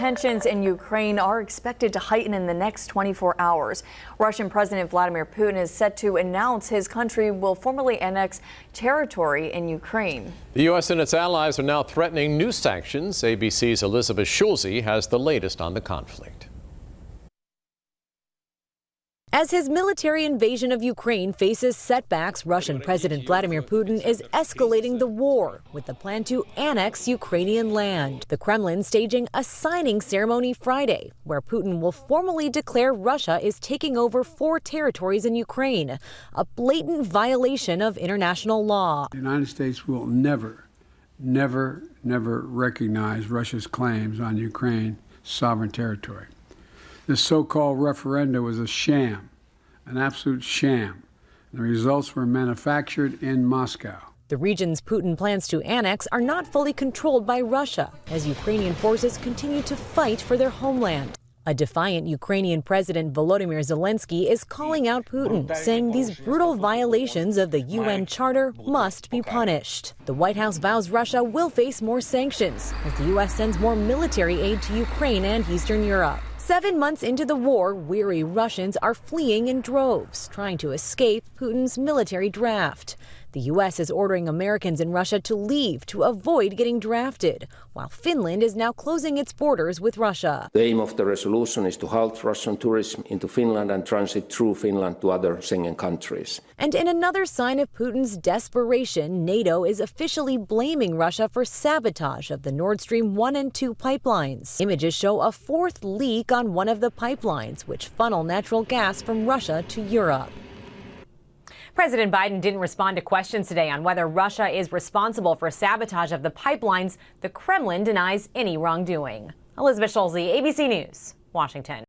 Tensions in Ukraine are expected to heighten in the next 24 hours. Russian President Vladimir Putin is set to announce his country will formally annex territory in Ukraine. The U.S. and its allies are now threatening new sanctions. ABC's Elizabeth Schulze has the latest on the conflict. As his military invasion of Ukraine faces setbacks, Russian President Vladimir Putin is escalating the war with the plan to annex Ukrainian land. The Kremlin staging a signing ceremony Friday, where Putin will formally declare Russia is taking over 4 territories in Ukraine, a blatant violation of international law. The United States will never recognize Russia's claims on Ukraine's sovereign territory. This so-called referendum was a sham, an absolute sham. The results were manufactured in Moscow. The regions Putin plans to annex are not fully controlled by Russia, as Ukrainian forces continue to fight for their homeland. A defiant Ukrainian President Volodymyr Zelensky is calling out Putin, saying these brutal violations of the UN Charter must be punished. The White House vows Russia will face more sanctions as the U.S. sends more military aid to Ukraine and Eastern Europe. 7 months into the war, weary Russians are fleeing in droves, trying to escape Putin's military draft. The U.S. is ordering Americans in Russia to leave to avoid getting drafted, while Finland is now closing its borders with Russia. The aim of the resolution is to halt Russian tourism into Finland and transit through Finland to other Schengen countries. And in another sign of Putin's desperation, NATO is officially blaming Russia for sabotage of the Nord Stream 1 and 2 pipelines. Images show a 4th leak on one of the pipelines, which funnel natural gas from Russia to Europe. President Biden didn't respond to questions today on whether Russia is responsible for sabotage of the pipelines. The Kremlin denies any wrongdoing. Elizabeth Schulze, ABC News, Washington.